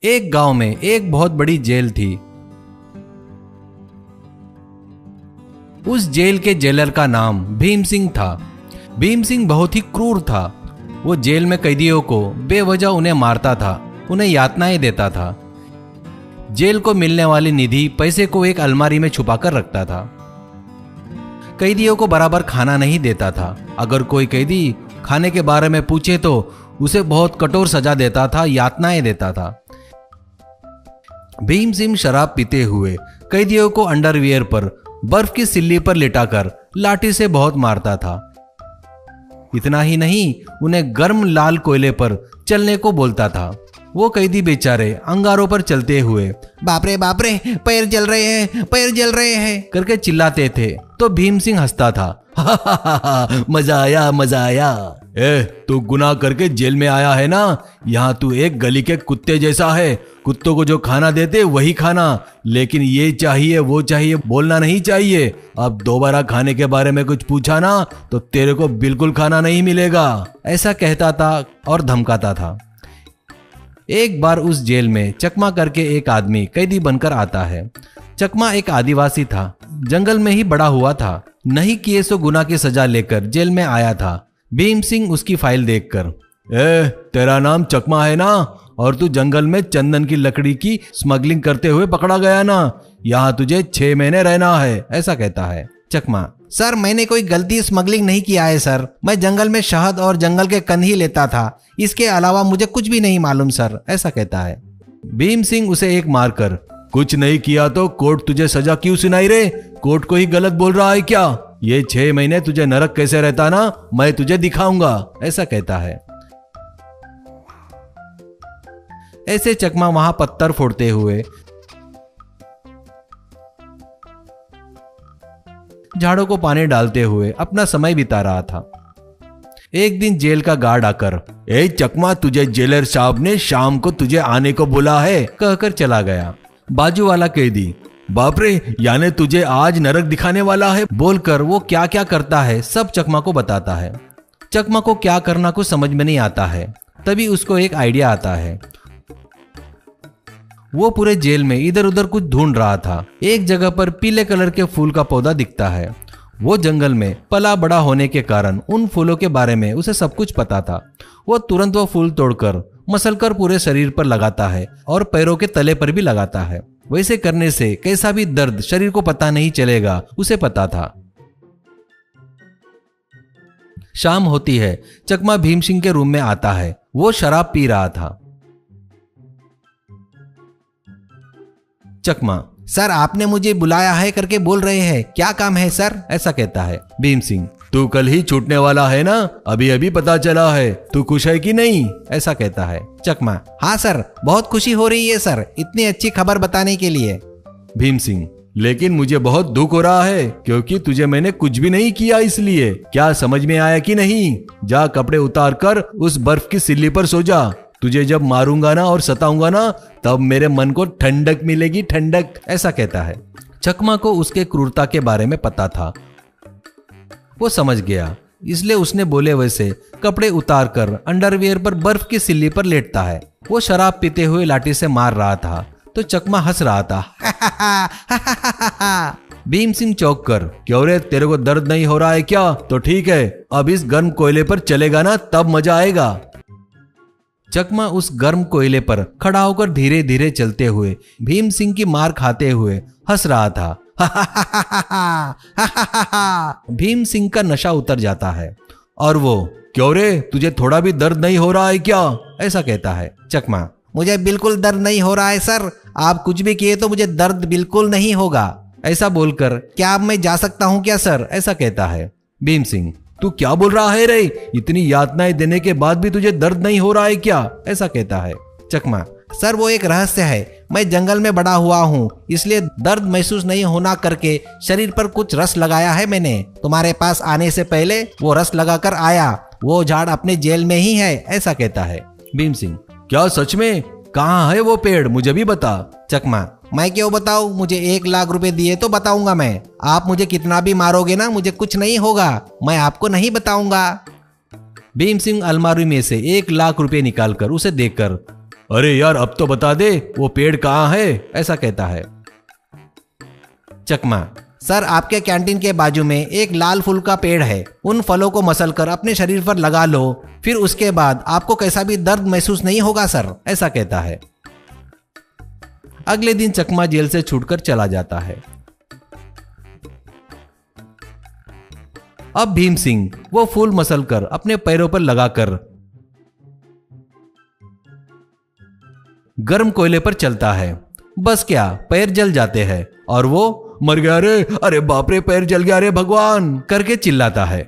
एक गांव में एक बहुत बड़ी जेल थी। उस जेल के जेलर का नाम भीम सिंह था। भीम सिंह बहुत ही क्रूर था। वो जेल में कैदियों को बेवजह उन्हें मारता था, उन्हें यातनाएं देता था। जेल को मिलने वाली निधि पैसे को एक अलमारी में छुपाकर रखता था। कैदियों को बराबर खाना नहीं देता था। अगर कोई कैदी खाने के बारे में पूछे तो उसे बहुत कठोर सजा देता था, यातनाएं देता था। भीम सिंह शराब पीते हुए कैदियों को अंडरवियर पर बर्फ की सिल्ली पर लिटाकर लाठी से बहुत मारता था। इतना ही नहीं, उन्हें गर्म लाल कोयले पर चलने को बोलता था। वो कैदी बेचारे अंगारों पर चलते हुए बाप रे पैर जल रहे हैं, पैर जल रहे हैं करके चिल्लाते थे तो भीम सिंह हंसता था। मजा आया, मजा आया। तू गुनाह करके जेल में आया है ना, यहाँ तू एक गली के कुत्ते जैसा है। कुत्तों को जो खाना देते वही खाना, लेकिन ये चाहिए वो चाहिए बोलना नहीं चाहिए। अब दोबारा खाने के बारे में कुछ पूछा ना तो तेरे को बिल्कुल खाना नहीं मिलेगा, ऐसा कहता था और धमकाता था। एक बार उस जेल में चकमा करके एक आदमी कैदी बनकर आता है। चकमा एक आदिवासी था, जंगल में ही बड़ा हुआ था। नहीं किए सो गुनाह की सजा लेकर जेल में आया था। भीम सिंह उसकी फाइल देखकर, तेरा नाम चकमा है ना, और तू जंगल में चंदन की लकड़ी की स्मगलिंग करते हुए पकड़ा गया ना, यहाँ तुझे 6 महीने रहना है, ऐसा कहता है। चकमा, सर मैंने कोई गलती स्मगलिंग नहीं किया है सर, मैं जंगल में शहद और जंगल के कंद ही लेता था, इसके अलावा मुझे कुछ भी नहीं मालूम सर, ऐसा कहता है। भीम सिंह उसे एक मारकर, कुछ नहीं किया तो कोर्ट तुझे सजा क्यों सुनाई रे, कोर्ट को ही गलत बोल रहा है क्या, ये 6 महीने तुझे नरक कैसे रहता ना, मैं तुझे दिखाऊंगा, ऐसा कहता है। ऐसे चकमा वहां पत्थर फोड़ते हुए, झाड़ों को पानी डालते हुए अपना समय बिता रहा था। एक दिन जेल का गार्ड आकर, चकमा तुझे जेलर साहब ने शाम को तुझे आने को बोला है, कहकर चला गया। बाजू वाला कैदी, बाप रे यानी तुझे आज नरक दिखाने वाला है, बोलकर वो क्या क्या करता है सब चकमा को बताता है। चकमा को क्या करना कुछ समझ में नहीं आता है। तभी उसको एक आइडिया आता है। वो पूरे जेल में इधर उधर कुछ ढूंढ रहा था। एक जगह पर पीले कलर के फूल का पौधा दिखता है। वो जंगल में पला बड़ा होने के कारण उन फूलों के बारे में उसे सब कुछ पता था। वो तुरंत वो फूल तोड़कर मसलकर पूरे शरीर पर लगाता है और पैरों के तले पर भी लगाता है। वैसे करने से कैसा भी दर्द शरीर को पता नहीं चलेगा, उसे पता था। शाम होती है, चकमा भीम सिंह के रूम में आता है। वो शराब पी रहा था। चकमा, सर आपने मुझे बुलाया है करके बोल रहे हैं, क्या काम है सर, ऐसा कहता है। भीम सिंह, तू कल ही छूटने वाला है ना, अभी अभी पता चला है, तू खुश है कि नहीं, ऐसा कहता है। चकमा, हाँ सर बहुत खुशी हो रही है सर, इतनी अच्छी खबर बताने के लिए। भीम सिंह, लेकिन मुझे बहुत दुख हो रहा है क्योंकि तुझे मैंने कुछ भी नहीं किया, इसलिए क्या समझ में आया कि नहीं, जा कपड़े उतार कर उस बर्फ की सिल्ली पर सो जा, तुझे जब मारूंगा ना और सताऊंगा ना तब मेरे मन को ठंडक मिलेगी, ठंडक, ऐसा कहता है। चकमा को उसके क्रूरता के बारे में पता था, वो समझ गया, इसलिए उसने बोले वैसे कपड़े उतारकर अंडरवियर पर बर्फ की सिल्ली पर लेटता है। वो शराब पीते हुए लाठी से मार रहा था तो चकमा हंस रहा था। भीम सिंह चौंक कर, क्यों रे तेरे को दर्द नहीं हो रहा है क्या, तो ठीक है अब इस गर्म कोयले पर चलेगा ना तब मजा आएगा। चकमा उस गर्म कोयले पर खड़ा होकर धीरे धीरे चलते हुए भीम सिंह की मार खाते हुए हंस रहा था। भीम सिंह का नशा उतर जाता है और वो, क्यों रे तुझे थोड़ा भी दर्द नहीं हो रहा है क्या, ऐसा कहता है। चकमा, मुझे बिल्कुल दर्द नहीं हो रहा है सर, आप कुछ भी किए तो मुझे दर्द बिल्कुल नहीं होगा, ऐसा बोलकर, क्या अब मैं जा सकता हूँ क्या सर, ऐसा कहता है। भीम सिंह, तू क्या बोल रहा है रे, इतनी यातनाएं देने के बाद भी तुझे दर्द नहीं हो रहा है क्या, ऐसा कहता है। चकमा, सर वो एक रहस्य है, मैं जंगल में बड़ा हुआ हूँ इसलिए दर्द महसूस नहीं होना करके शरीर पर कुछ रस लगाया है मैंने, तुम्हारे पास आने से पहले वो रस लगाकर आया, वो झाड़ अपने जेल में ही है, ऐसा कहता है। भीम सिंह, क्या सच में, कहाँ है वो पेड़, मुझे भी बता। चकमा, मैं क्यों बताऊं, मुझे 1 लाख रुपए दिए तो बताऊंगा मैं, आप मुझे कितना भी मारोगे ना मुझे कुछ नहीं होगा, मैं आपको नहीं बताऊंगा। भीम सिंह अलमारी में से 1 लाख रुपए निकालकर उसे देकर अरे यार अब तो बता दे वो पेड़ कहाँ है, ऐसा कहता है। चकमा, सर आपके कैंटीन के बाजू में एक लाल फूल का पेड़ है, उन फलों को मसल कर अपने शरीर पर लगा लो, फिर उसके बाद आपको कैसा भी दर्द महसूस नहीं होगा सर, ऐसा कहता है। अगले दिन चकमा जेल से छूटकर चला जाता है। अब भीम सिंह वो फूल मसल कर अपने पैरों पर लगाकर गर्म कोयले पर चलता है। बस क्या, पैर जल जाते हैं और वो मर गया रे, अरे बाप रे पैर जल गया रे भगवान करके चिल्लाता है।